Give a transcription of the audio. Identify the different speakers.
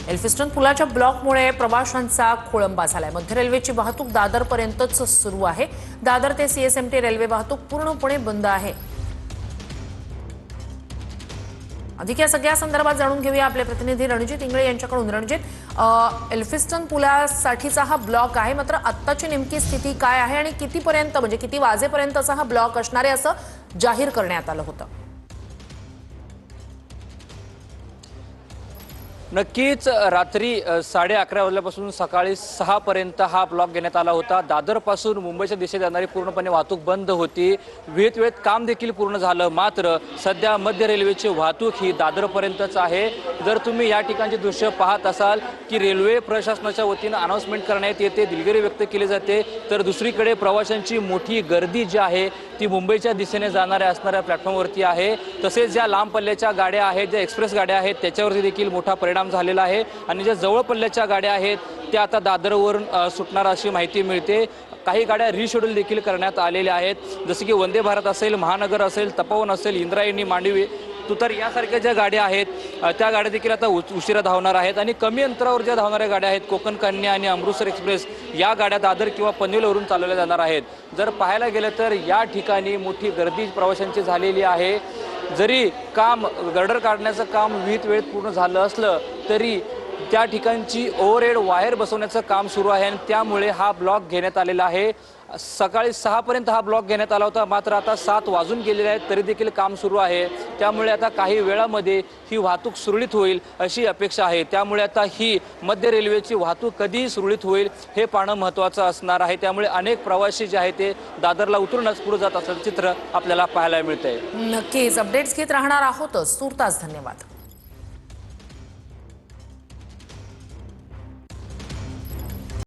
Speaker 1: Elphinstone पुलाच्या ब्लॉकमुळे प्रवाशांचा खोळंबा झालाय। मध्य रेल्वेची वाहतूक दादरपर्यंतच सुरू आहे। दादर ते सीएसएमटी रेल्वे वाहतूक पूर्णपणे बंद आहे। अधिक या सगळ्या संदर्भात जाणून घेऊया आपले प्रतिनिधी रणजित इंगळे यांच्याकडून। रणजित, एल्फिस्टन पुलासाठीचा हा ब्लॉक आहे, मात्र आत्ताची नेमकी स्थिती काय आहे आणि कितीपर्यंत म्हणजे किती वाजेपर्यंतचा हा ब्लॉक असणार आहे असं जाहीर करण्यात आलं होतं?
Speaker 2: नक्कीच रात्री 11:30 वाजल्यापासून सकाळी 6 पर्यंत हा ब्लॉक घेण्यात आला होता। दादरपासून मुंबईच्या दिशेने जाणारी पूर्णपणे वाहतूक बंद होती। वेळेत काम देखील पूर्ण झालं, मात्र सध्या मध्य रेल्वेची वाहतूक ही दादरपर्यंतच आहे। जर तुम्ही या ठिकाणचे दृश्य पाहत असाल की रेल्वे प्रशासनाच्या वतीनं अनाउन्समेंट करण्यात येते, दिलगिरी व्यक्त केली जाते, तर दुसरीकडे प्रवाशांची मोठी गर्दी जी आहे ती मुंबईच्या दिशेने जाणाऱ्या असणाऱ्या प्लॅटफॉर्मवरती आहे। तसेच ज्या लांब पल्ल्याच्या गाड्या आहेत, ज्या एक्सप्रेस गाड्या आहेत, त्याच्यावरती देखील मोठा परिणाम झालेला आहे आणि ज्या जवळ पल्ल्याच्या गाड्या आहेत त्या आता दादरवरून सुटणार अशी माहिती मिळते। काही गाड्या रिशेड्यूल देखील करण्यात आलेल्या आहेत, जसे की वंदे भारत असेल, महानगर असेल, तपोवन असेल, इंद्रायणी, मांडवी, तुतार यासारख्या ज्या गाड्या आहेत त्या गाड्या देखील आता उशिरा धावणार आहेत। आणि कमी अंतरावर ज्या धावणाऱ्या गाड्या आहेत, कोकण कन्या आणि अमृतसर एक्सप्रेस, या गाड्या दादर किंवा पनवेलवरून चालवल्या जाणार आहेत। जर पाहायला गेलं तर या ठिकाणी मोठी गर्दी प्रवाशांची झालेली आहे। जरी काम गर्डर काढण्याचं काम विहित वेळेत पूर्ण झालं असलं तरी त्या ठिकाणची ओव्हरहेड वायर बसवण्याचं काम सुरू आहे आणि त्यामुळे हा ब्लॉक घेण्यात आलेला आहे। सकाळी 6 पर्यंत हा ब्लॉक घेण्यात आला होता, मात्र आता 7 वाजून गेलेले आहेत तरी देखील काम सुरू आहे। त्यामुळे आता काही वेळामध्ये ही वाहतूक सुरळीत होईल अशी अपेक्षा आहे। त्यामुळे आता ही मध्य रेल्वेची वाहतूक कधी सुरळीत होईल हे पाहणं महत्त्वाचं असणार आहे। त्यामुळे अनेक प्रवासी जे आहेत ते दादरला उतरूनच पुढे जात असल्याचं चित्र आपल्याला पाहायला मिळतंय।
Speaker 1: नक्कीच अपडेट्स घेत राहणार आहोतच। तुर्तास धन्यवाद।